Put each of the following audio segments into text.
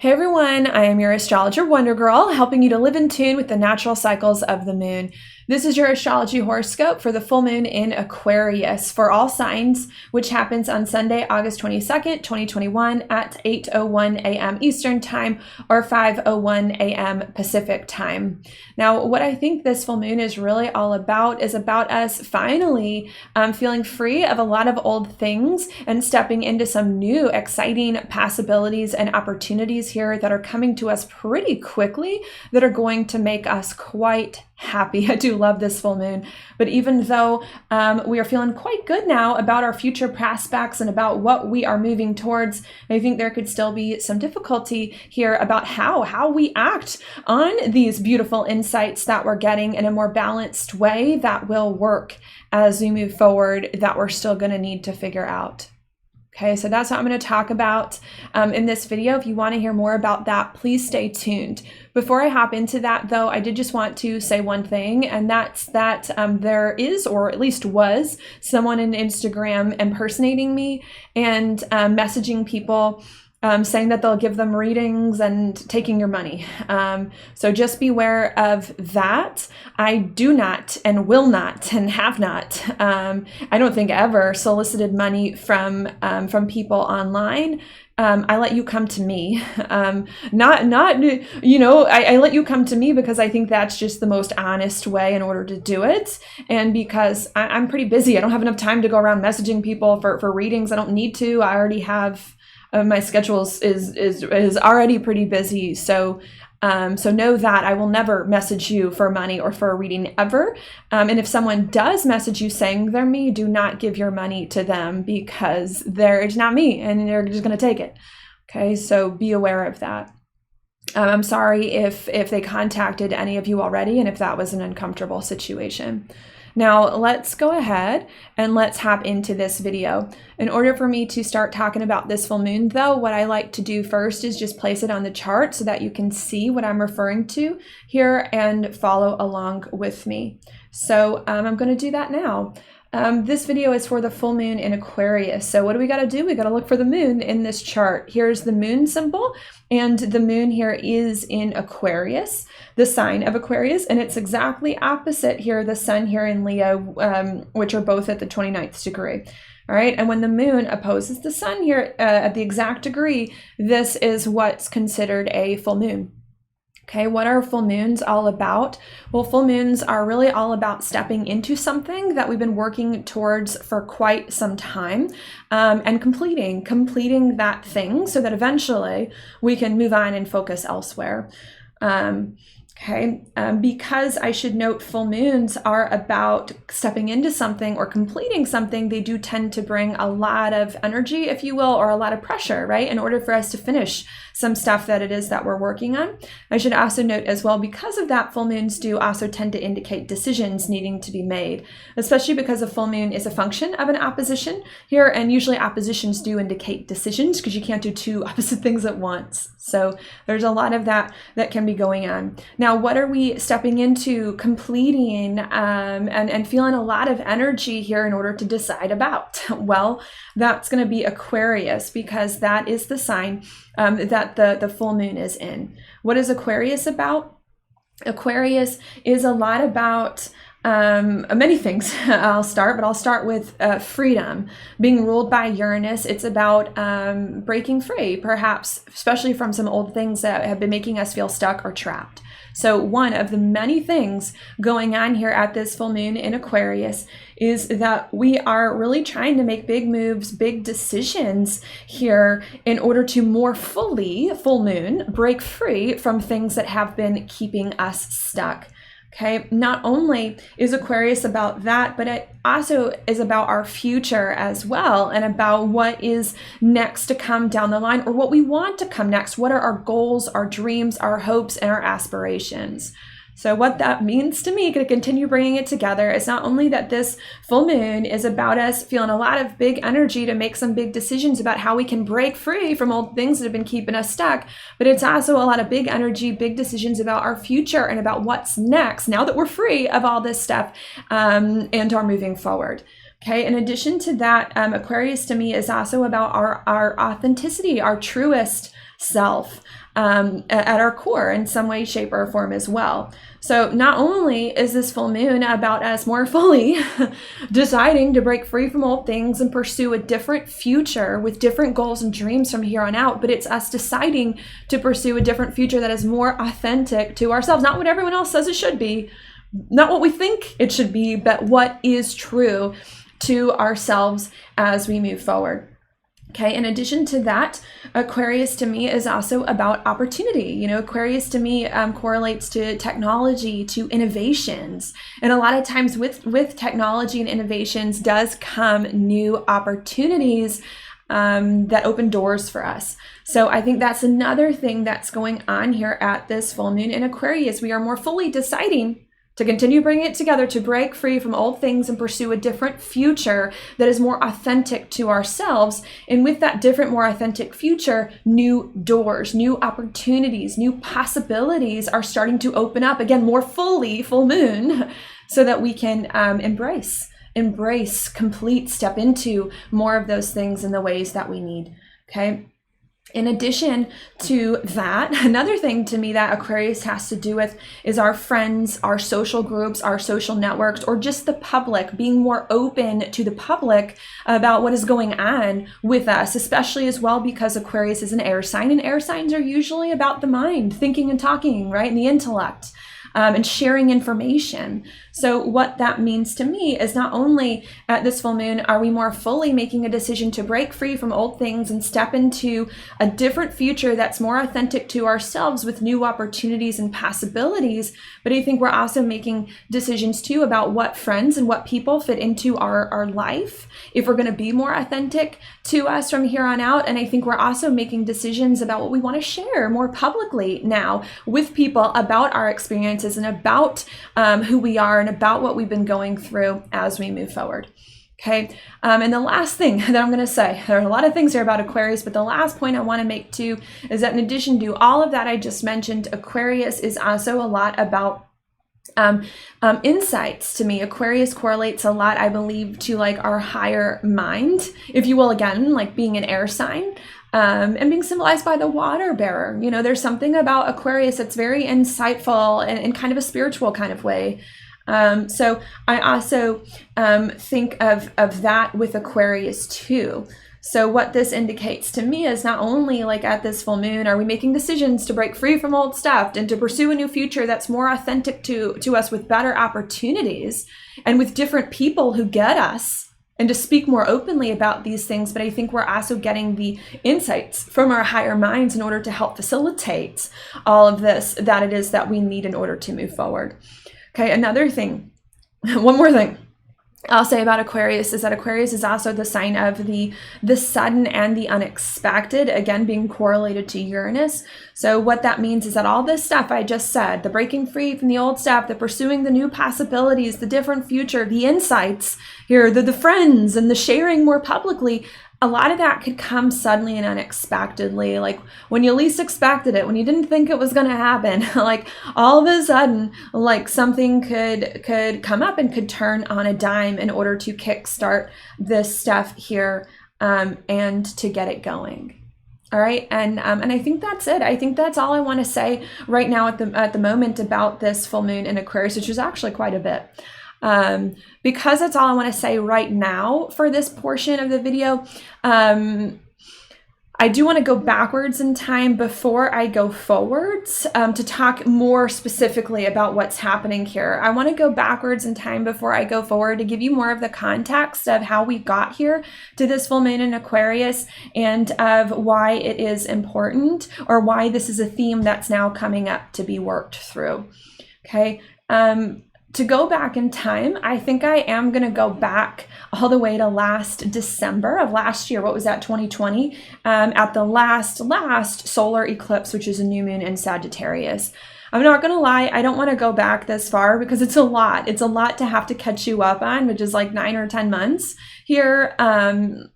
Hey everyone, I am your astrologer Wonder Girl, helping you to live in tune with the natural cycles of the moon. This is your astrology horoscope for the full moon in Aquarius for all signs, which happens on Sunday, August 22nd, 2021 at 8:01 a.m. Eastern Time or 5:01 a.m. Pacific Time. Now, what I think this full moon is really all about is about us finally feeling free of a lot of old things and stepping into some new, exciting possibilities and opportunities here that are coming to us pretty quickly that are going to make us quite happy. I do love this full moon, but even though we are feeling quite good now about our future prospects and about what we are moving towards, I think there could still be some difficulty here about how we act on these beautiful insights that we're getting in a more balanced way that will work as we move forward, that we're still going to need to figure out. Okay, so that's what I'm going to talk about in this video. If you want to hear more about that, please stay tuned. Before I hop into that, though, I did just want to say one thing, and that's that there is, or at least was, someone on Instagram impersonating me and messaging people saying that they'll give them readings and taking your money. So just beware of that. I do not and will not and have not, I don't think ever solicited money from people online. I let you come to me, I let you come to me because I think that's just the most honest way in order to do it. And because I'm pretty busy, I don't have enough time to go around messaging people for readings. I don't need to. I already have my schedule is already pretty busy. So know that I will never message you for money or for a reading ever. And if someone does message you saying they're me, do not give your money to them because it's not me and they're just going to take it. Okay, so be aware of that. I'm sorry if they contacted any of you already and if that was an uncomfortable situation. Now let's go ahead and let's hop into this video. In order for me to start talking about this full moon though, what I like to do first is just place it on the chart so that you can see what I'm referring to here and follow along with me. So I'm going to do that now. This video is for the full moon in Aquarius. So what do we got to do? We got to look for the moon in this chart. Here's the moon symbol, and the moon here is in Aquarius, the sign of Aquarius, and it's exactly opposite here, the sun here in Leo, which are both at the 29th degree. All right, and when the moon opposes the sun here at the exact degree, this is what's considered a full moon. Okay, what are full moons all about? Well, full moons are really all about stepping into something that we've been working towards for quite some time and completing that thing so that eventually we can move on and focus elsewhere. Because I should note full moons are about stepping into something or completing something, they do tend to bring a lot of energy, if you will, or a lot of pressure, right? In order for us to finish some stuff that it is that we're working on. I should also note as well, because of that, full moons do also tend to indicate decisions needing to be made, especially because a full moon is a function of an opposition here, and usually oppositions do indicate decisions because you can't do two opposite things at once. So there's a lot of that can be going on. Now, what are we stepping into, completing, and feeling a lot of energy here in order to decide about? Well, that's going to be Aquarius because that is the sign that the full moon is in. What is Aquarius about? Aquarius is a lot about many things. I'll start with freedom, being ruled by Uranus. It's about breaking free, perhaps, especially from some old things that have been making us feel stuck or trapped. So one of the many things going on here at this full moon in Aquarius is that we are really trying to make big moves, big decisions here in order to more fully, full moon, break free from things that have been keeping us stuck. Okay, not only is Aquarius about that, but it also is about our future as well and about what is next to come down the line or what we want to come next. What are our goals, our dreams, our hopes, and our aspirations? So what that means to me, to continue bringing it together, is not only that this full moon is about us feeling a lot of big energy to make some big decisions about how we can break free from old things that have been keeping us stuck, but it's also a lot of big energy, big decisions about our future and about what's next now that we're free of all this stuff and are moving forward. Okay, in addition to that, Aquarius to me is also about our authenticity, our truest self at our core in some way, shape, or form as well. So not only is this full moon about us more fully deciding to break free from old things and pursue a different future with different goals and dreams from here on out, but it's us deciding to pursue a different future that is more authentic to ourselves. Not what everyone else says it should be, not what we think it should be, but what is true to ourselves as we move forward. Okay, in addition to that, Aquarius to me is also about opportunity. You know, Aquarius to me correlates to technology, to innovations. And a lot of times with technology and innovations does come new opportunities that open doors for us. So I think that's another thing that's going on here at this full moon in Aquarius. We are more fully deciding to continue bringing it together, to break free from old things and pursue a different future that is more authentic to ourselves. And with that different, more authentic future, new doors, new opportunities, new possibilities are starting to open up, again, more fully, full moon, so that we can embrace, complete, step into more of those things in the ways that we need, okay? In addition to that, another thing to me that Aquarius has to do with is our friends, our social groups, our social networks, or just the public, being more open to the public about what is going on with us, especially as well because Aquarius is an air sign, and air signs are usually about the mind, thinking and talking, right, and the intellect. And sharing information. So what that means to me is not only at this full moon are we more fully making a decision to break free from old things and step into a different future that's more authentic to ourselves with new opportunities and possibilities, but I think we're also making decisions too about what friends and what people fit into our life, if we're going to be more authentic to us from here on out. And I think we're also making decisions about what we want to share more publicly now with people about our experiences and about who we are and about what we've been going through as we move forward. Okay. And the last thing that I'm going to say, there are a lot of things here about Aquarius, but the last point I want to make too is that in addition to all of that I just mentioned, Aquarius is also a lot about insights to me. Aquarius correlates a lot, I believe, to like our higher mind, if you will, again, like being an air sign. And being symbolized by the water bearer. You know, there's something about Aquarius that's very insightful and in kind of a spiritual kind of way. So I also think of that with Aquarius too. So what this indicates to me is not only like at this full moon are we making decisions to break free from old stuff and to pursue a new future that's more authentic to us with better opportunities and with different people who get us, and to speak more openly about these things, but I think we're also getting the insights from our higher minds in order to help facilitate all of this that it is that we need in order to move forward. Okay, another thing, one more thing I'll say about Aquarius is that Aquarius is also the sign of the sudden and the unexpected, again, being correlated to Uranus. So what that means is that all this stuff I just said, the breaking free from the old stuff, the pursuing the new possibilities, the different future, the insights here, the friends and the sharing more publicly, a lot of that could come suddenly and unexpectedly, like when you least expected it, when you didn't think it was going to happen, like all of a sudden, like something could come up and could turn on a dime in order to kickstart this stuff here and to get it going. All right, and I think that's it. I think that's all I want to say right now at the moment about this full moon in Aquarius, which is actually quite a bit. Because that's all I want to say right now for this portion of the video. I do want to go backwards in time before I go forwards to talk more specifically about what's happening here. I want to go backwards in time before I go forward to give you more of the context of how we got here to this full moon in Aquarius and of why it is important or why this is a theme that's now coming up to be worked through. Okay. To go back in time, I think I am going to go back all the way to last December of last year. What was that, 2020? At the last solar eclipse, which is a new moon in Sagittarius. I'm not going to lie, I don't want to go back this far because it's a lot. It's a lot to have to catch you up on, which is like 9 or 10 months here,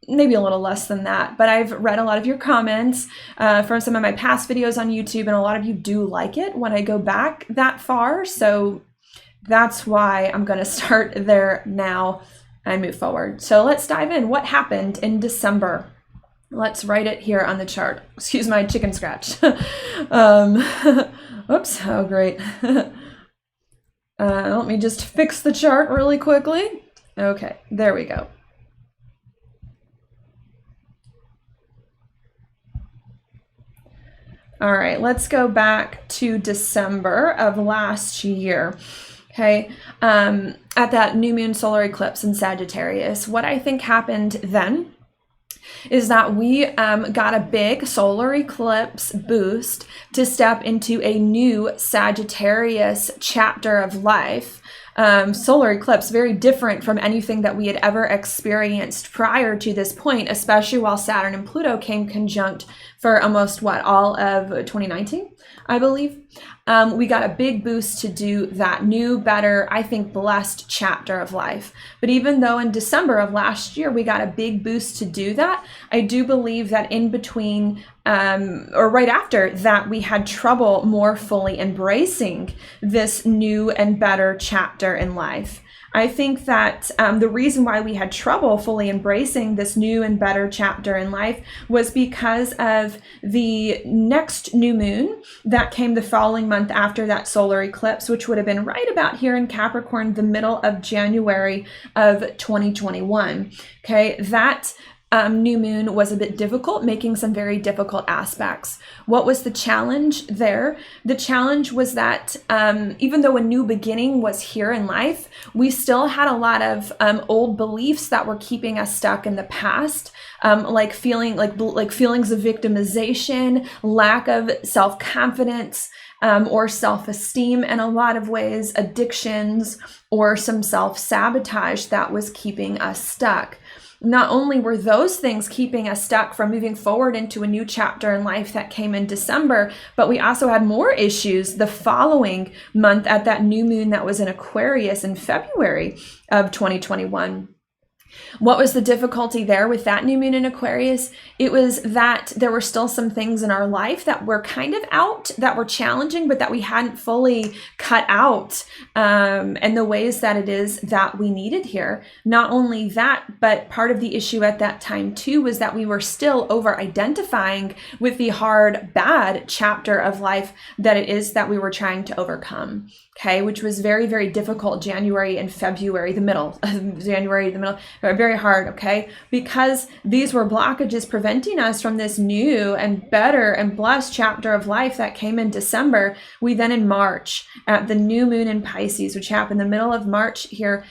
maybe a little less than that. But I've read a lot of your comments from some of my past videos on YouTube, and a lot of you do like it when I go back that far. So that's why I'm going to start there now and move forward. So let's dive in. What happened in December Let's write it here on the chart. Excuse my chicken scratch. Oops, oh great. Let me just fix the chart really quickly. Okay, there we go. All right, let's go back to December of last year. Okay, at that new moon solar eclipse in Sagittarius, what I think happened then is that we got a big solar eclipse boost to step into a new Sagittarius chapter of life. Solar eclipse, very different from anything that we had ever experienced prior to this point, especially while Saturn and Pluto came conjunct for almost all of 2019, I believe. We got a big boost to do that new, better, I think, blessed chapter of life. But even though in December of last year, we got a big boost to do that, I do believe that in between or right after that, we had trouble more fully embracing this new and better chapter in life. I think that the reason why we had trouble fully embracing this new and better chapter in life was because of the next new moon that came the following month after that solar eclipse, which would have been right about here in Capricorn, the middle of January of 2021. Okay, that new moon was a bit difficult, making some very difficult aspects. What was the challenge there? The challenge was that even though a new beginning was here in life, we still had a lot of old beliefs that were keeping us stuck in the past, like feelings of victimization, lack of self-confidence, or self-esteem, and a lot of ways addictions or some self-sabotage that was keeping us stuck. Not only were those things keeping us stuck from moving forward into a new chapter in life that came in December, but we also had more issues the following month at that new moon that was in Aquarius in February of 2021. What was the difficulty there with that new moon in Aquarius? It was that there were still some things in our life that were kind of out, that were challenging, but that we hadn't fully cut out and the ways that it is that we needed here. Not only that, but part of the issue at that time too was that we were still over-identifying with the hard, bad chapter of life that it is that we were trying to overcome. Okay, which was very, very difficult. January and February, the middle, very hard, okay? Because these were blockages preventing us from this new and better and blessed chapter of life that came in December. We then in March, at the new moon in Pisces, which happened the middle of March here,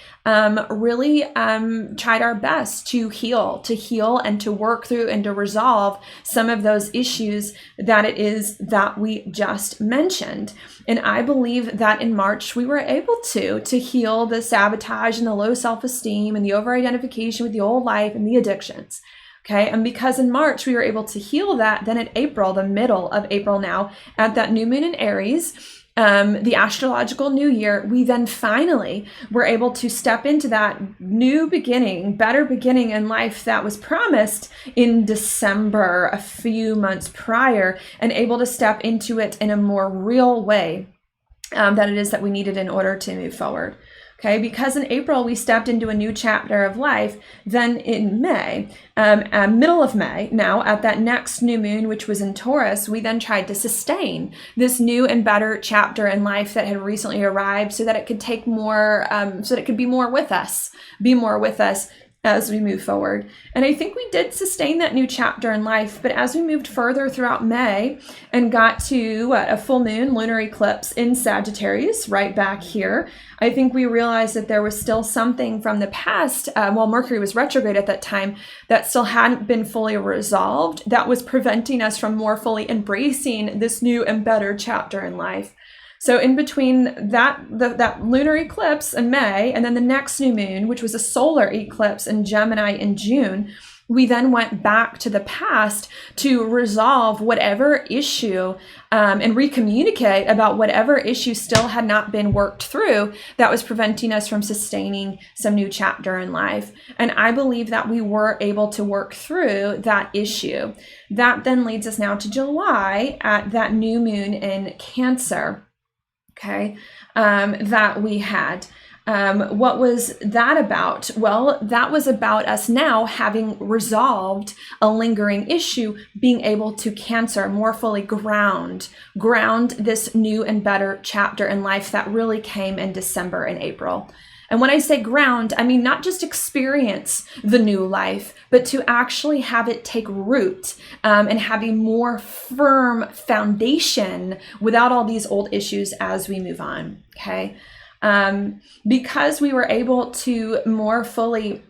really tried our best to heal and to work through and to resolve some of those issues that it is that we just mentioned. And I believe that in March, we were able to heal the sabotage and the low self-esteem and the over-identification with the old life and the addictions. Okay, and because in March we were able to heal that, then in April, the middle of April now, at that new moon in Aries, the astrological new year, we then finally were able to step into that new beginning, better beginning in life that was promised in December, a few months prior, and able to step into it in a more real way that it is that we needed in order to move forward. Okay, because in April we stepped into a new chapter of life, then in May, middle of May, now at that next new moon, which was in Taurus, we then tried to sustain this new and better chapter in life that had recently arrived so that it could take more, so that it could be more with us as we move forward. And I think we did sustain that new chapter in life, but as we moved further throughout May and got to a full moon lunar eclipse in Sagittarius right back here, I think we realized that there was still something from the past, while Mercury was retrograde at that time, that still hadn't been fully resolved, that was preventing us from more fully embracing this new and better chapter in life. So in between that lunar eclipse in May and then the next new moon, which was a solar eclipse in Gemini in June, we then went back to the past to resolve whatever issue and recommunicate about whatever issue still had not been worked through that was preventing us from sustaining some new chapter in life. And I believe that we were able to work through that issue. That then leads us now to July at that new moon in Cancer. Okay, that we had. What was that about? Well, that was about us now having resolved a lingering issue, being able to cancer, more fully ground this new and better chapter in life that really came in December and April. And when I say ground, I mean not just experience the new life, but to actually have it take root and have a more firm foundation without all these old issues as we move on, okay? Because we were able to more fully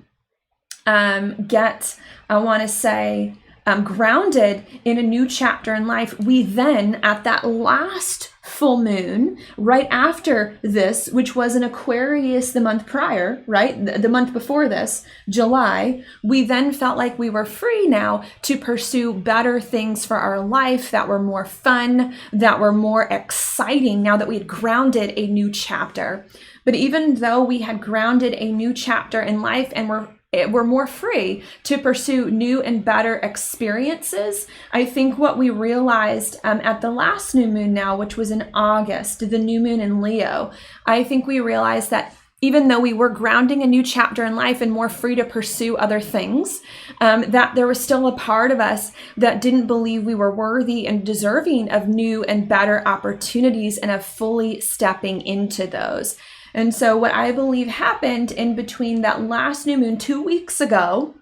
get, I want to say, grounded in a new chapter in life, we then, at that last full moon, right after this, which was in Aquarius the month prior, right? The month before this, July, we then felt like we were free now to pursue better things for our life that were more fun, that were more exciting now that we had grounded a new chapter. But even though we had grounded a new chapter in life and we're more free to pursue new and better experiences, I think what we realized at the last new moon now, which was in August, the new moon in Leo, I think we realized that even though we were grounding a new chapter in life and more free to pursue other things, that there was still a part of us that didn't believe we were worthy and deserving of new and better opportunities and of fully stepping into those. And so what I believe happened in between that last new moon 2 weeks ago,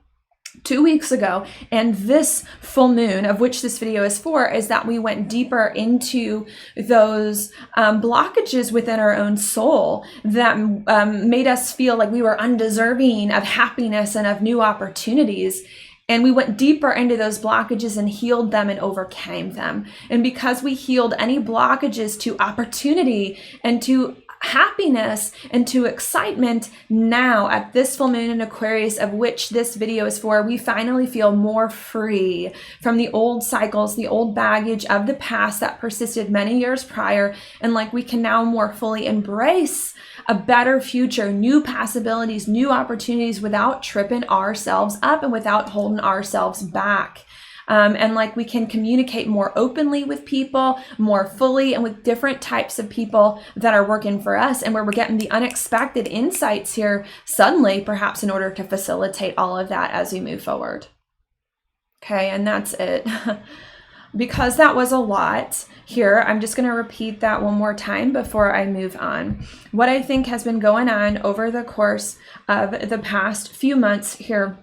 and this full moon, of which this video is for, is that we went deeper into those blockages within our own soul that made us feel like we were undeserving of happiness and of new opportunities. And we went deeper into those blockages and healed them and overcame them. And because we healed any blockages to opportunity and to happiness and to excitement, now at this full moon in Aquarius, of which this video is for, we finally feel more free from the old cycles, the old baggage of the past that persisted many years prior, and like we can now more fully embrace a better future, new possibilities, new opportunities without tripping ourselves up and without holding ourselves back. And like we can communicate more openly with people, more fully, and with different types of people that are working for us, and where we're getting the unexpected insights here suddenly, perhaps in order to facilitate all of that as we move forward. Okay, and that's it. Because that was a lot here, I'm just going to repeat that one more time before I move on. What I think has been going on over the course of the past few months here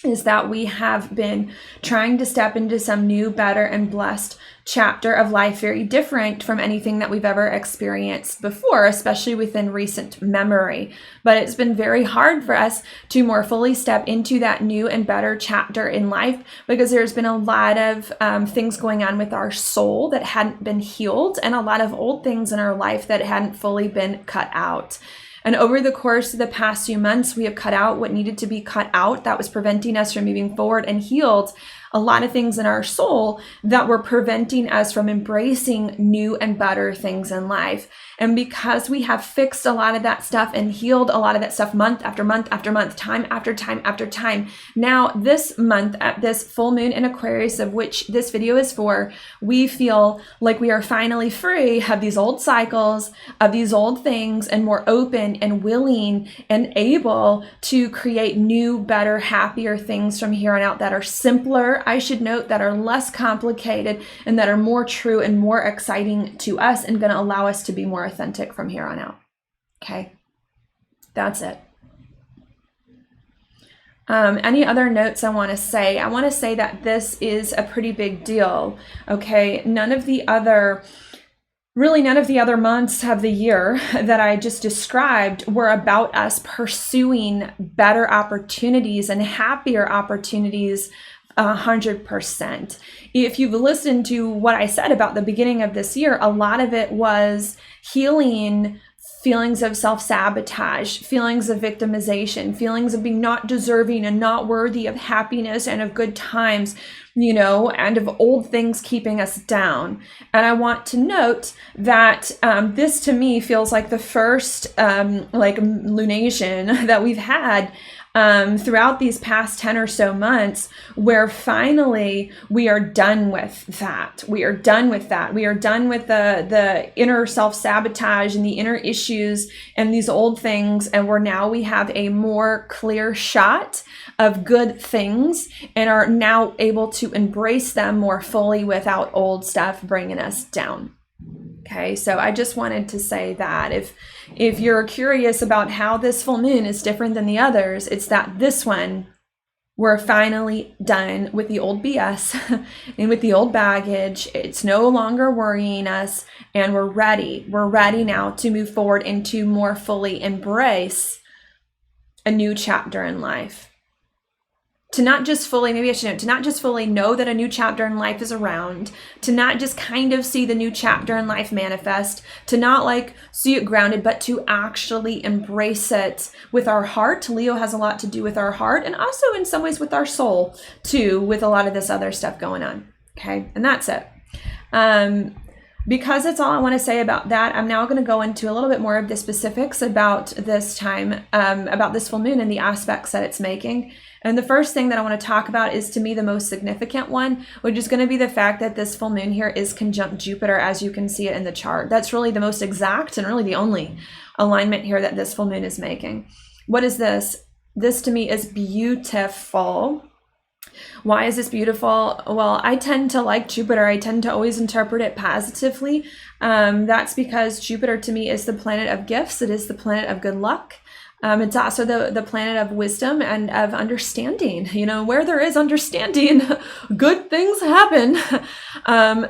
is that we have been trying to step into some new, better, and blessed chapter of life, very different from anything that we've ever experienced before, especially within recent memory. But it's been very hard for us to more fully step into that new and better chapter in life because there's been a lot of things going on with our soul that hadn't been healed, and a lot of old things in our life that hadn't fully been cut out. And over the course of the past few months, we have cut out what needed to be cut out that was preventing us from moving forward, and healed a lot of things in our soul that were preventing us from embracing new and better things in life. And because we have fixed a lot of that stuff and healed a lot of that stuff month after month after month, time after time after time, now this month at this full moon in Aquarius, of which this video is for, we feel like we are finally free of these old cycles, of these old things, and more open and willing and able to create new, better, happier things from here on out that are simpler, I should note, that are less complicated, and that are more true and more exciting to us, and going to allow us to be more authentic from here on out. Okay, that's it. Any other notes I want to say? I want to say that this is a pretty big deal. Okay, none of the other months of the year that I just described were about us pursuing better opportunities and happier opportunities 100%. If you've listened to what I said about the beginning of this year, a lot of it was healing feelings of self-sabotage, feelings of victimization, feelings of being not deserving and not worthy of happiness and of good times, and of old things keeping us down. And I want to note that this to me feels like the first lunation that we've had throughout these past 10 or so months, where finally we are done with that. We are done with that. We are done with the inner self-sabotage and the inner issues and these old things. And we have a more clear shot of good things and are now able to embrace them more fully without old stuff bringing us down. Okay, so I just wanted to say that if you're curious about how this full moon is different than the others, it's that this one, we're finally done with the old BS and with the old baggage. It's no longer worrying us, and we're ready. We're ready now to move forward and to more fully embrace a new chapter in life. To not just fully, maybe I should know, to not just fully know that a new chapter in life is around, to not just kind of see the new chapter in life manifest, to not like see it grounded, but to actually embrace it with our heart. Leo has a lot to do with our heart, and also in some ways with our soul too, with a lot of this other stuff going on. Okay, and that's it. Because that's all I want to say about that, I'm now going to go into a little bit more of the specifics about this time, about this full moon and the aspects that it's making. And the first thing that I want to talk about is, to me, the most significant one, which is going to be the fact that this full moon here is conjunct Jupiter, as you can see it in the chart. That's really the most exact and really the only alignment here that this full moon is making. What is this? This to me is beautiful. Why is this beautiful? Well, I tend to like Jupiter. I tend to always interpret it positively. That's because Jupiter to me is the planet of gifts. It is the planet of good luck. It's also the planet of wisdom and of understanding. You know, where there is understanding, good things happen.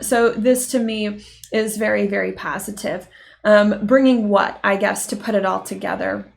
So this to me is very, very positive. Bringing what, I guess, to put it all together?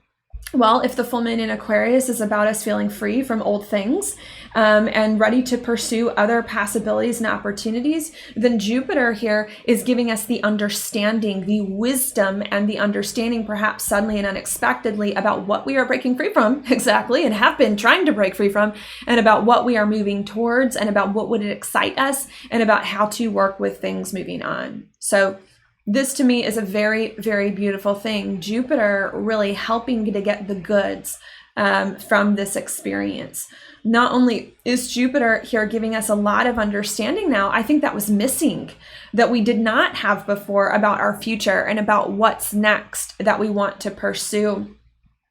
Well, if the full moon in Aquarius is about us feeling free from old things and ready to pursue other possibilities and opportunities, then Jupiter here is giving us the understanding, the wisdom, and the understanding, perhaps suddenly and unexpectedly, about what we are breaking free from, exactly, and have been trying to break free from, and about what we are moving towards, and about what would excite us, and about how to work with things moving on. So this to me is a very, very beautiful thing. Jupiter really helping to get the goods from this experience. Not only is Jupiter here giving us a lot of understanding now, I think that was missing, that we did not have before, about our future and about what's next that we want to pursue.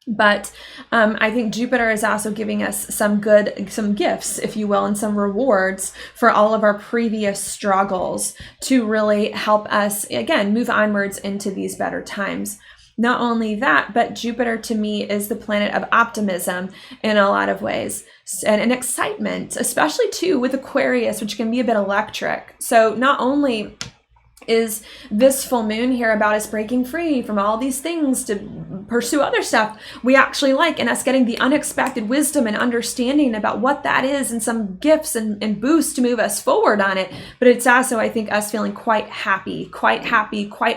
But I think Jupiter is also giving us some gifts, if you will, and some rewards for all of our previous struggles to really help us, again, move onwards into these better times. Not only that, but Jupiter to me is the planet of optimism in a lot of ways, and excitement, especially too with Aquarius, which can be a bit electric. So not only is this full moon here about us breaking free from all these things to pursue other stuff we actually like, and us getting the unexpected wisdom and understanding about what that is, and some gifts and boosts to move us forward on it. But it's also, I think, us feeling quite happy, quite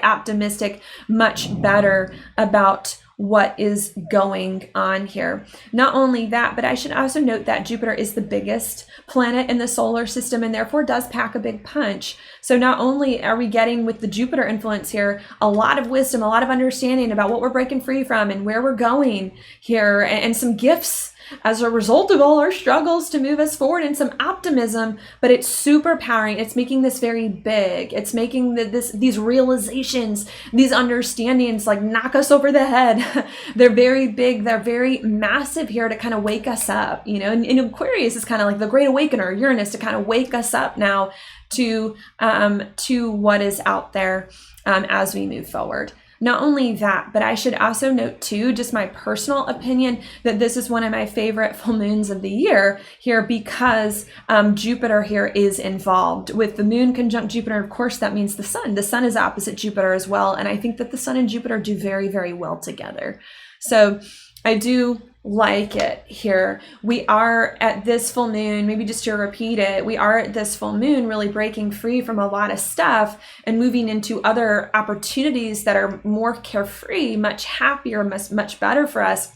optimistic, much better about what is going on here. Not only that, but I should also note that Jupiter is the biggest planet in the solar system and therefore does pack a big punch. So not only are we getting, with the Jupiter influence here, a lot of wisdom, a lot of understanding about what we're breaking free from and where we're going here, and some gifts as a result of all our struggles to move us forward, and some optimism, but it's super powering. It's making this very big. It's making these realizations, these understandings, like knock us over the head. They're very big. They're very massive here to kind of wake us up, you know, and Aquarius is kind of like the great awakener, Uranus, to kind of wake us up now to what is out there as we move forward. Not only that, but I should also note too, just my personal opinion, that this is one of my favorite full moons of the year here, because Jupiter here is involved. With the moon conjunct Jupiter, of course, that means the sun. The sun is opposite Jupiter as well. And I think that the sun and Jupiter do very, very well together. So I do like it here. We are at this full moon, maybe just to repeat it, we are at this full moon really breaking free from a lot of stuff and moving into other opportunities that are more carefree, much happier, much better for us.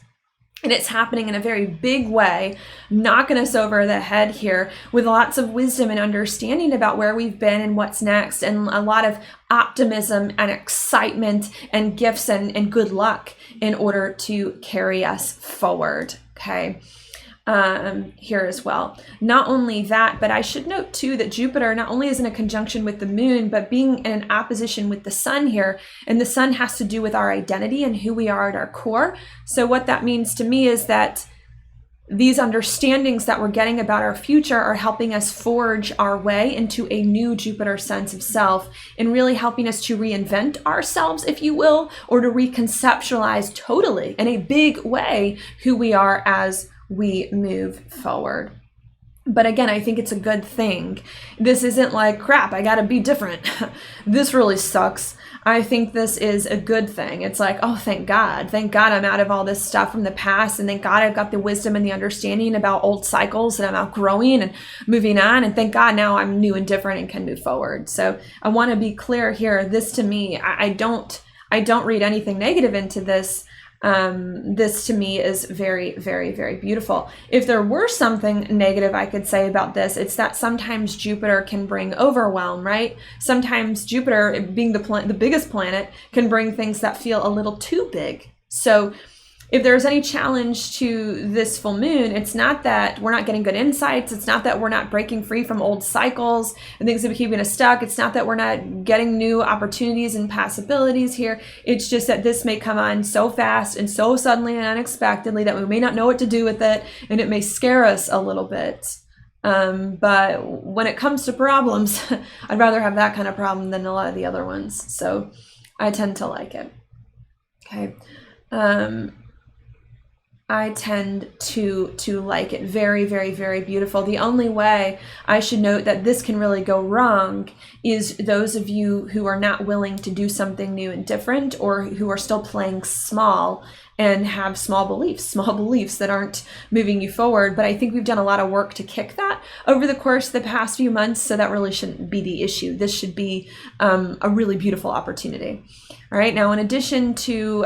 And it's happening in a very big way, knocking us over the head here with lots of wisdom and understanding about where we've been and what's next, and a lot of optimism and excitement and gifts and good luck in order to carry us forward. Okay. Here as well. Not only that, but I should note too that Jupiter not only is in a conjunction with the moon, but being in an opposition with the sun here, and the sun has to do with our identity and who we are at our core. So what that means to me is that these understandings that we're getting about our future are helping us forge our way into a new Jupiter sense of self, and really helping us to reinvent ourselves, if you will, or to reconceptualize totally in a big way who we are as we move forward. But again, I think it's a good thing. This isn't like, crap, I gotta be different. This really sucks. I think this is a good thing. It's like, oh, thank God. Thank God I'm out of all this stuff from the past. And thank God I've got the wisdom and the understanding about old cycles, and I'm outgrowing and moving on. And thank God now I'm new and different and can move forward. So I want to be clear here. This to me, I don't read anything negative into this. This to me is very, very, very beautiful. If there were something negative I could say about this, it's that sometimes Jupiter can bring overwhelm, right? Sometimes Jupiter, being the biggest planet, can bring things that feel a little too big. So if there's any challenge to this full moon, it's not that we're not getting good insights. It's not that we're not breaking free from old cycles and things that are keeping us stuck. It's not that we're not getting new opportunities and possibilities here. It's just that this may come on so fast and so suddenly and unexpectedly that we may not know what to do with it, and it may scare us a little bit. But when it comes to problems, I'd rather have that kind of problem than a lot of the other ones. So I tend to like it. Okay. I tend to like it. Very, very, very beautiful. The only way I should note that this can really go wrong is those of you who are not willing to do something new and different, or who are still playing small and have small beliefs that aren't moving you forward. But I think we've done a lot of work to kick that over the course of the past few months, so that really shouldn't be the issue. This should be a really beautiful opportunity. All right, now in addition to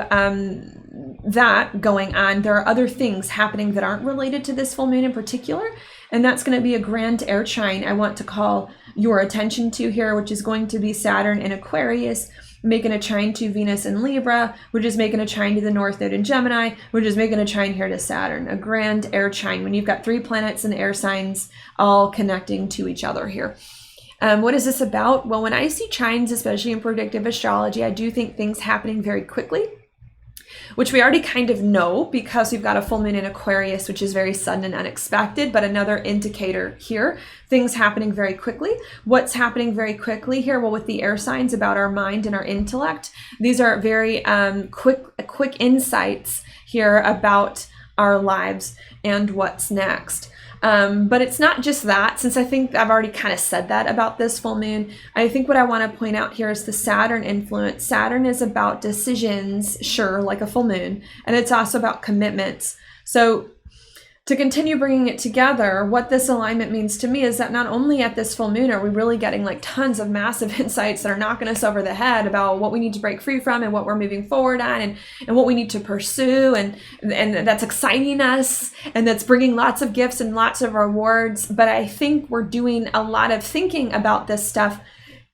that going on, there are other things happening that aren't related to this full moon in particular, and that's going to be a grand air trine I want to call your attention to here, which is going to be Saturn in Aquarius, making a trine to Venus in Libra, which is making a trine to the North Node in Gemini, which is making a trine here to Saturn, a grand air trine, when you've got 3 planets and air signs all connecting to each other here. What is this about? Well, when I see trines, especially in predictive astrology, I do think things happening very quickly, which we already kind of know because we've got a full moon in Aquarius, which is very sudden and unexpected, but another indicator here, things happening very quickly. What's happening very quickly here? Well, with the air signs about our mind and our intellect, these are very quick insights here about our lives and what's next. But it's not just that, since I think I've already kind of said that about this full moon. I think what I want to point out here is the Saturn influence. Saturn is about decisions, sure, like a full moon, and it's also about commitments. So to continue bringing it together, what this alignment means to me is that not only at this full moon are we really getting like tons of massive insights that are knocking us over the head about what we need to break free from and what we're moving forward on, and what we need to pursue, and that's exciting us, and that's bringing lots of gifts and lots of rewards. But I think we're doing a lot of thinking about this stuff,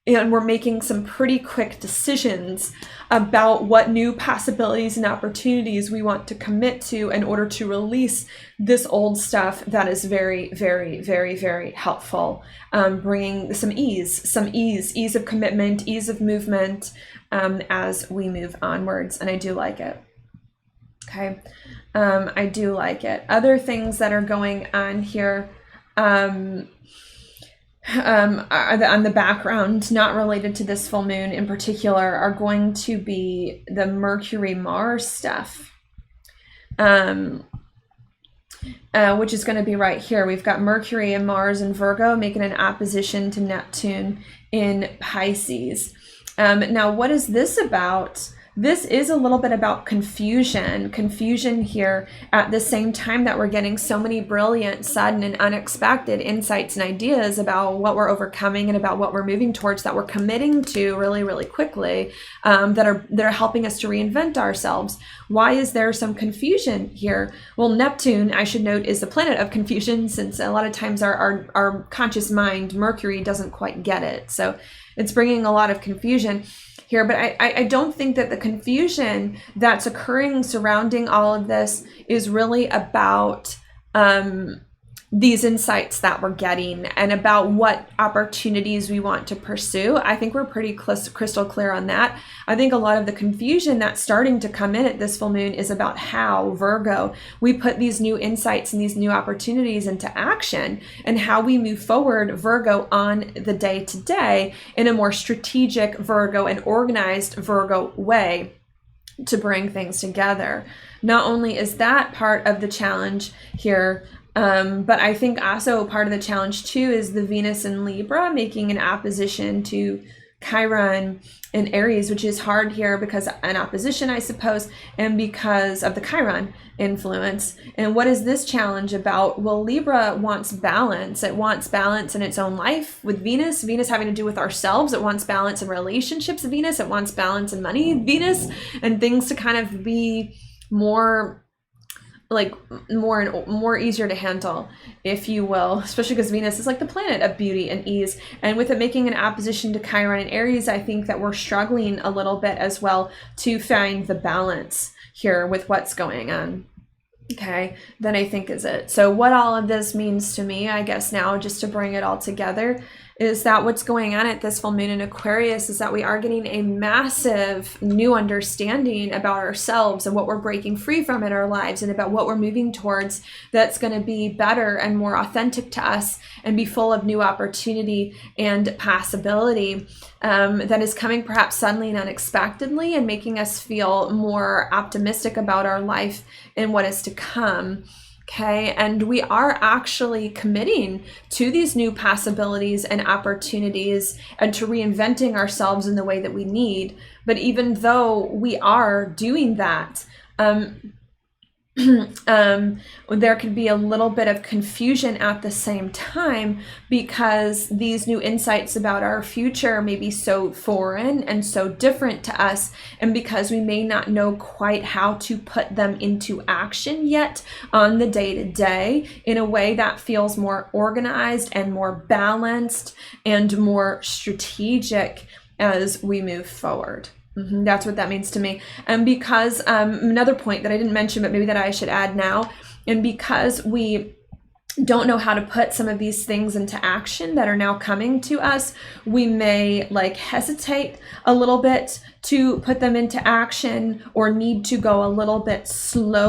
and we're making some pretty quick decisions about what new possibilities and opportunities we want to commit to in order to release this old stuff that is very, very, very, very helpful. Bringing some ease of commitment, ease of movement as we move onwards. And I do like it. Okay. I do like it. Other things that are going on here, on the background, not related to this full moon in particular, are going to be the Mercury-Mars stuff, which is going to be right here. We've got Mercury and Mars in Virgo making an opposition to Neptune in Pisces. Now, what is this about? this is a little bit about confusion here at the same time that we're getting so many brilliant, sudden, and unexpected insights and ideas about what we're overcoming and about what we're moving towards, that we're committing to really, really quickly, that are helping us to reinvent ourselves. Why is there some confusion here? Well, Neptune, I should note, is the planet of confusion, since a lot of times our conscious mind, Mercury, doesn't quite get it. So it's bringing a lot of confusion here, but I don't think that the confusion that's occurring surrounding all of this is really about these insights that we're getting and about what opportunities we want to pursue. I think we're pretty crystal clear on that. I think a lot of the confusion that's starting to come in at this full moon is about how, Virgo, we put these new insights and these new opportunities into action, and how we move forward, Virgo, on the day to day in a more strategic Virgo and organized Virgo way to bring things together. Not only is that part of the challenge here, but I think also part of the challenge too is the Venus in Libra making an opposition to Chiron in Aries, which is hard here because an opposition, I suppose, and because of the Chiron influence. And what is this challenge about? Well, Libra wants balance. It wants balance in its own life with Venus. Venus having to do with ourselves. It wants balance in relationships, Venus. It wants balance in money, Venus, and things to kind of be more easier to handle, if you will, especially because Venus is like the planet of beauty and ease. And with it making an opposition to Chiron and Aries, I think that we're struggling a little bit as well to find the balance here with what's going on. Okay, then I think is it. So what all of this means to me, I guess now, just to bring it all together, is that what's going on at this full moon in Aquarius is that we are getting a massive new understanding about ourselves and what we're breaking free from in our lives, and about what we're moving towards that's going to be better and more authentic to us and be full of new opportunity and possibility, that is coming perhaps suddenly and unexpectedly, and making us feel more optimistic about our life and what is to come. Okay, and we are actually committing to these new possibilities and opportunities and to reinventing ourselves in the way that we need. But even though we are doing that, there could be a little bit of confusion at the same time, because these new insights about our future may be so foreign and so different to us, and because we may not know quite how to put them into action yet on the day-to-day in a way that feels more organized and more balanced and more strategic as we move forward. That's what that means to me. And because another point that I didn't mention, but maybe that I should add now, and because we don't know how to put some of these things into action that are now coming to us, we may hesitate a little bit to put them into action, or need to go a little bit slower,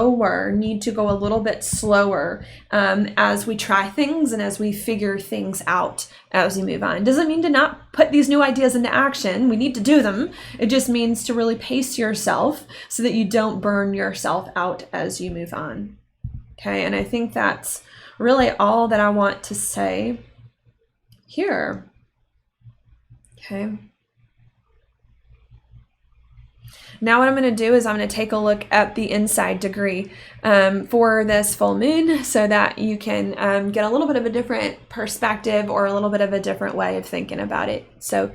as we try things and as we figure things out as we move on. Doesn't mean to not put these new ideas into action. We need to do them. It just means to really pace yourself so that you don't burn yourself out as you move on. Okay, and I think that's really all that I want to say here. Okay. Now what I'm going to do is I'm going to take a look at the inside degree for this full moon, so that you can get a little bit of a different perspective or a little bit of a different way of thinking about it. So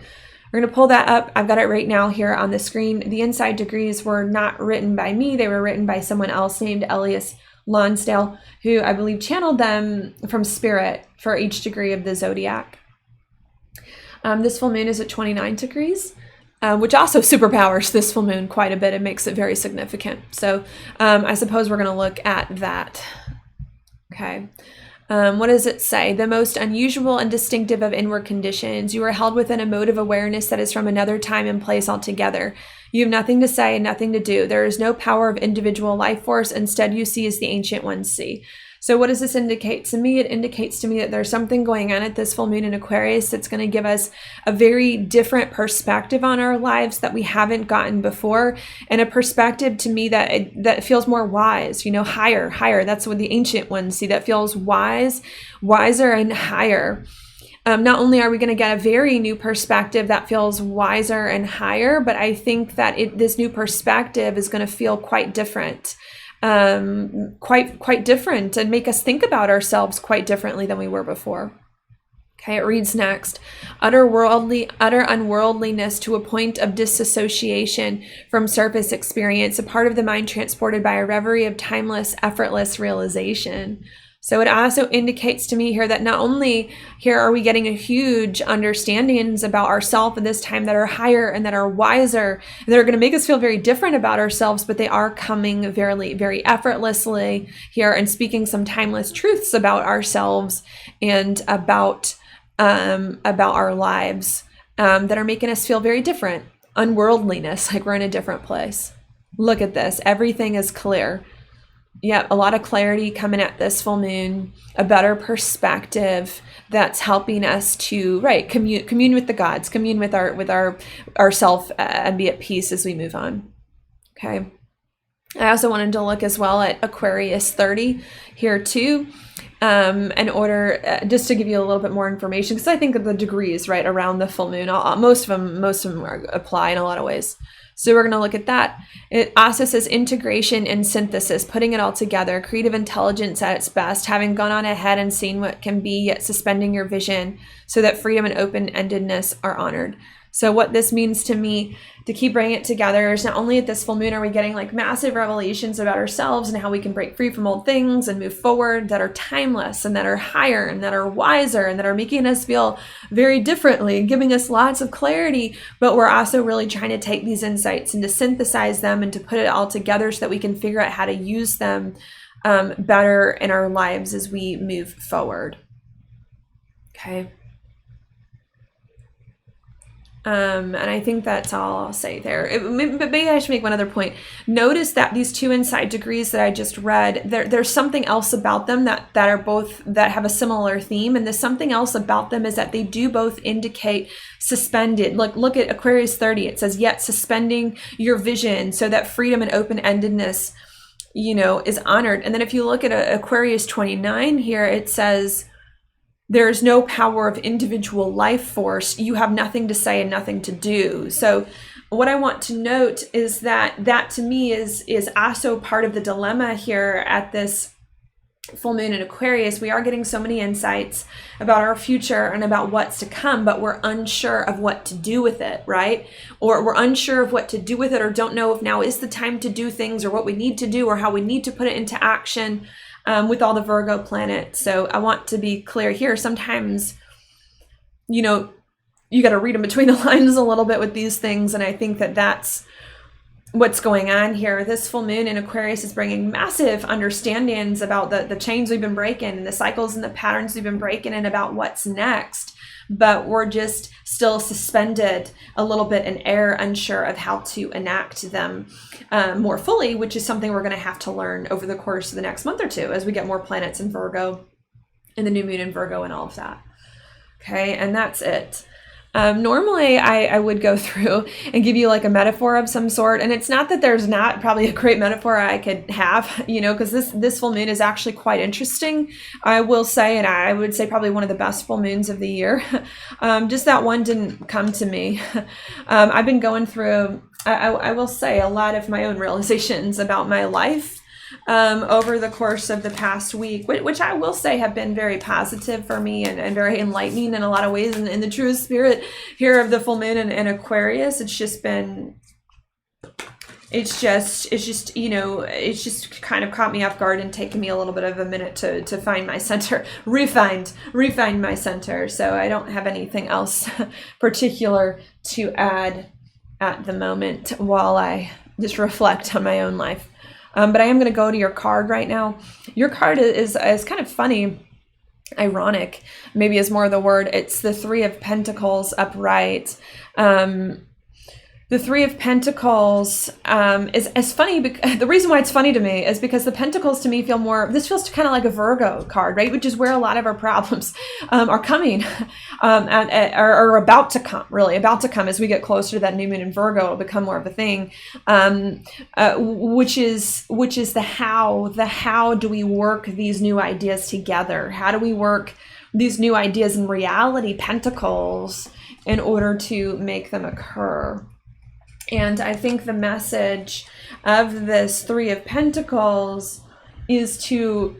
we're going to pull that up. I've got it right now here on the screen. The inside degrees were not written by me. They were written by someone else named Elias Lonsdale, who I believe channeled them from Spirit for each degree of the zodiac. This full moon is at 29 degrees. Which also superpowers this full moon quite a bit. It makes it very significant. So I suppose we're going to look at that. Okay. What does it say? The most unusual and distinctive of inward conditions. You are held within a mode of awareness that is from another time and place altogether. You have nothing to say and nothing to do. There is no power of individual life force. Instead, you see as the ancient ones see. So what does this indicate to me? It indicates to me that there's something going on at this full moon in Aquarius that's going to give us a very different perspective on our lives that we haven't gotten before, and a perspective to me that feels more wise, higher. That's what the ancient ones see, that feels wise, wiser, and higher. not only are we going to get a very new perspective that feels wiser and higher, but I think that this new perspective is going to feel quite different, quite different, and make us think about ourselves quite differently than we were before. Okay, it reads next: utter unworldliness to a point of disassociation from surface experience, a part of the mind transported by a reverie of timeless, effortless realization. So it also indicates to me here that not only here are we getting a huge understandings about ourselves at this time that are higher and that are wiser, and that are going to make us feel very different about ourselves, but they are coming very, very effortlessly here and speaking some timeless truths about ourselves and about our lives that are making us feel very different. Unworldliness, like we're in a different place. Look at this. Everything is clear. Yep, a lot of clarity coming at this full moon, a better perspective that's helping us to, commune with the gods, commune with our self, and be at peace as we move on. Okay. I also wanted to look as well at Aquarius 30 here too, in order just to give you a little bit more information, because I think of the degrees right around the full moon. Most of them apply in a lot of ways. So we're going to look at that. It also says integration and synthesis, putting it all together, creative intelligence at its best, having gone on ahead and seen what can be, yet suspending your vision so that freedom and open-endedness are honored. So what this means to me, to keep bringing it together, is not only at this full moon are we getting like massive revelations about ourselves and how we can break free from old things and move forward that are timeless and that are higher and that are wiser and that are making us feel very differently, giving us lots of clarity, but we're also really trying to take these insights and to synthesize them and to put it all together so that we can figure out how to use them better in our lives as we move forward. Okay. And I think that's all I'll say there. But maybe I should make one other point. Notice that these two inside degrees that I just read, there's something else about them that have a similar theme. And the something else about them is that they do both indicate suspended. Look at Aquarius 30. It says, yet suspending your vision so that freedom and open-endedness, is honored. And then if you look at Aquarius 29 here, it says, there is no power of individual life force. You have nothing to say and nothing to do. So what I want to note is that to me is also part of the dilemma here at this full moon in Aquarius. We are getting so many insights about our future and about what's to come, but we're unsure of what to do with it, right? Or we're unsure of what to do with it, or don't know if now is the time to do things, or what we need to do, or how we need to put it into action. With all the Virgo planets. So I want to be clear here. Sometimes, you got to read in between the lines a little bit with these things. And I think that that's what's going on here. This full moon in Aquarius is bringing massive understandings about the chains we've been breaking and the cycles and the patterns we've been breaking and about what's next. But we're just still suspended a little bit in air, unsure of how to enact them more fully, which is something we're going to have to learn over the course of the next month or two as we get more planets in Virgo and the new moon in Virgo and all of that. Okay, and that's it. Normally I would go through and give you like a metaphor of some sort. And it's not that there's not probably a great metaphor I could have, because this full moon is actually quite interesting. I will say, and I would say probably one of the best full moons of the year. Just that one didn't come to me. I've been going through, I will say, a lot of my own realizations about my life over the course of the past week, which I will say have been very positive for me and very enlightening in a lot of ways. And in the true spirit here of the full moon in Aquarius, it's just kind of caught me off guard and taken me a little bit of a minute to find my center, refine my center. So I don't have anything else particular to add at the moment while I just reflect on my own life. But I am going to go to your card right now. Your card is kind of funny, ironic, maybe is more the word. It's the Three of Pentacles upright. The Three of Pentacles is funny. The reason why it's funny to me is because the Pentacles to me this feels kind of like a Virgo card, right? Which is where a lot of our problems are coming are about to come as we get closer to that new moon in Virgo. It'll become more of a thing, which is the how do we work these new ideas together? How do we work these new ideas and reality pentacles in order to make them occur. And I think the message of this Three of Pentacles is to,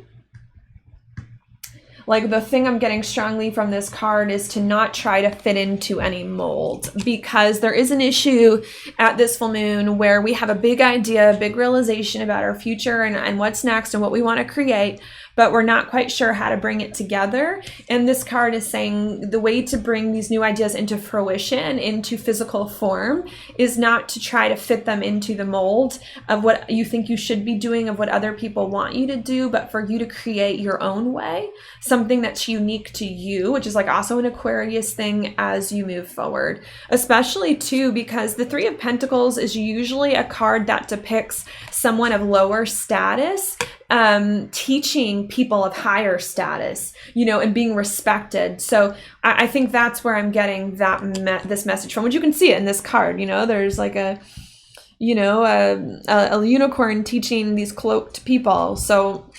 like, the thing I'm getting strongly from this card is to not try to fit into any mold, because there is an issue at this full moon where we have a big idea, a big realization about our future and what's next and what we want to create, but we're not quite sure how to bring it together. And this card is saying the way to bring these new ideas into fruition, into physical form, is not to try to fit them into the mold of what you think you should be doing, of what other people want you to do, but for you to create your own way, something that's unique to you, which is like also an Aquarius thing as you move forward. Especially too, because the Three of Pentacles is usually a card that depicts someone of lower status teaching people of higher status, you know, and being respected. So I think that's where I'm getting that this message from, which you can see it in this card. You know, there's like a unicorn teaching these cloaked people. So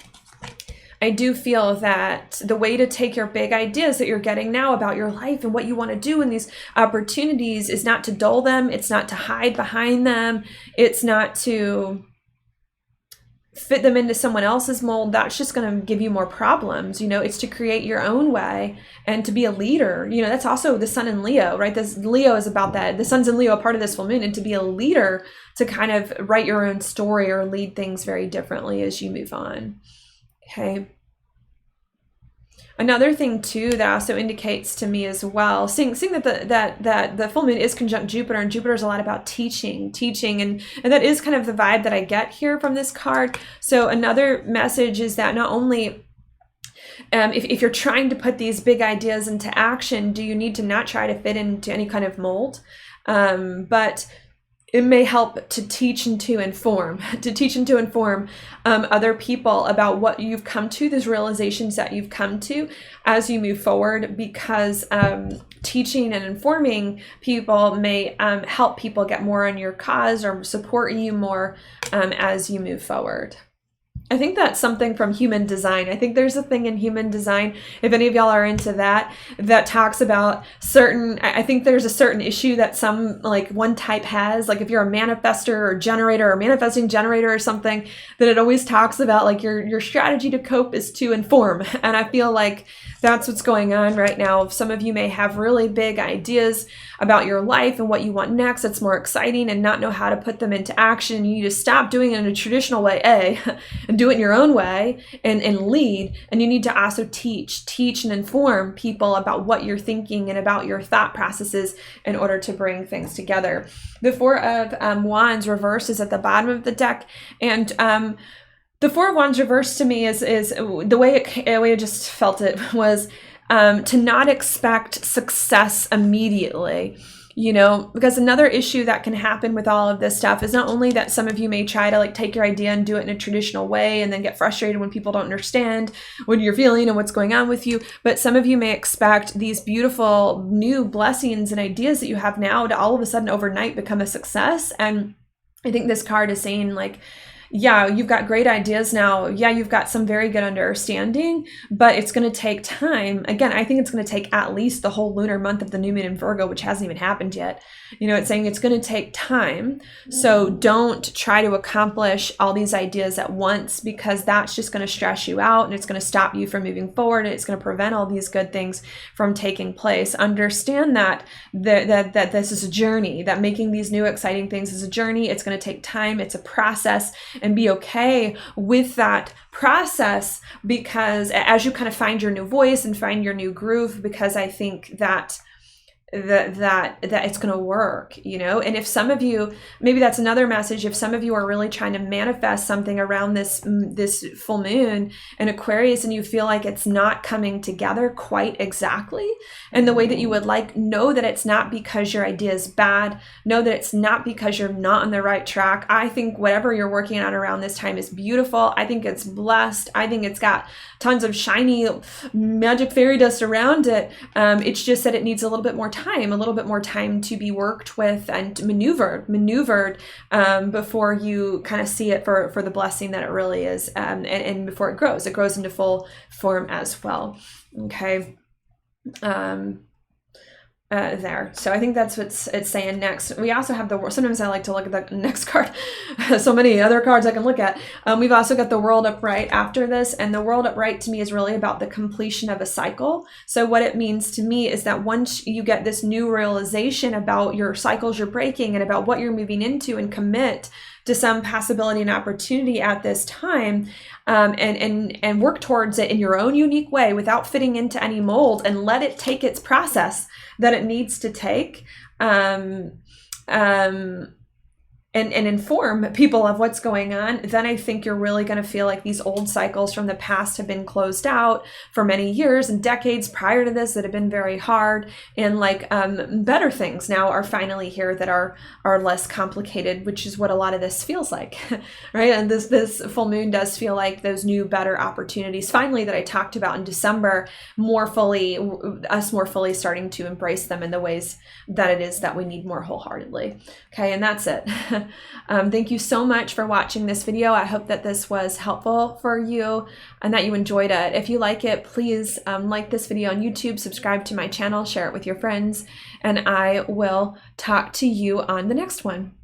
I do feel that the way to take your big ideas that you're getting now about your life and what you want to do in these opportunities is not to dull them. It's not to hide behind them. It's not to fit them into someone else's mold. That's just going to give you more problems. You know, it's to create your own way and to be a leader. You know, that's also the sun in Leo, right? This Leo is about that. The sun's in Leo, part of this full moon, and to be a leader, to kind of write your own story or lead things very differently as you move on. Okay. Another thing too that also indicates to me as well, seeing that the full moon is conjunct Jupiter, and Jupiter is a lot about teaching, and that is kind of the vibe that I get here from this card. So another message is that not only if you're trying to put these big ideas into action, do you need to not try to fit into any kind of mold, but it may help to teach and to inform, other people about what you've come to, these realizations that you've come to as you move forward, because teaching and informing people may help people get more on your cause or support you more as you move forward. I think that's something from human design. I think there's a thing in human design, if any of y'all are into that, that talks about certain, I think there's a certain issue that some, like one type has, like if you're a manifester or generator or manifesting generator or something, that it always talks about like your strategy to cope is to inform. And I feel like that's what's going on right now. Some of you may have really big ideas about your life and what you want next that's more exciting and not know how to put them into action. You need to stop doing it in a traditional way, and do it in your own way and lead. And you need to also teach and inform people about what you're thinking and about your thought processes in order to bring things together. The Four of Wands reversed is at the bottom of the deck, and the Four of Wands reversed to me is the way I just felt it was to not expect success immediately, you know, because another issue that can happen with all of this stuff is not only that some of you may try to like take your idea and do it in a traditional way and then get frustrated when people don't understand what you're feeling and what's going on with you, but some of you may expect these beautiful new blessings and ideas that you have now to all of a sudden overnight become a success. And I think this card is saying like, yeah, you've got great ideas now. Yeah, you've got some very good understanding, but it's going to take time. Again, I think it's going to take at least the whole lunar month of the new moon in Virgo, which hasn't even happened yet. You know, it's saying it's going to take time. So don't try to accomplish all these ideas at once, because that's just going to stress you out and it's going to stop you from moving forward. And it's going to prevent all these good things from taking place. Understand that this is a journey, that making these new exciting things is a journey. It's going to take time. It's a process. And be okay with that process, because as you kind of find your new voice and find your new groove, because I think that it's going to work, you know. And if some of you, maybe that's another message, if some of you are really trying to manifest something around this full moon in Aquarius and you feel like it's not coming together quite exactly and the way that you would like, know that it's not because your idea is bad. Know that it's not because you're not on the right track. I think whatever you're working on around this time is beautiful. I think it's blessed. I think it's got tons of shiny magic fairy dust around it. It's just that it needs a little bit more time to be worked with and maneuvered before you kind of see it for the blessing that it really is, and before it grows into full form as well. Okay. there. So I think that's what it's saying next. We also have the, sometimes I like to look at the next card. So many other cards I can look at. We've also got the world upright after this, and the world upright to me is really about the completion of a cycle. So what it means to me is that once you get this new realization about your cycles you're breaking and about what you're moving into, and commit to some possibility and opportunity at this time, and work towards it in your own unique way without fitting into any mold, and let it take its process that it needs to take, and inform people of what's going on, then I think you're really going to feel like these old cycles from the past have been closed out for many years and decades prior to this that have been very hard, and like better things now are finally here that are less complicated, which is what a lot of this feels like, right? And this full moon does feel like those new, better opportunities finally that I talked about in December, more fully starting to embrace them in the ways that it is that we need more wholeheartedly. Okay, and that's it. Thank you so much for watching this video. I hope that this was helpful for you and that you enjoyed it. If you like it, please like this video on YouTube, subscribe to my channel, share it with your friends, and I will talk to you on the next one.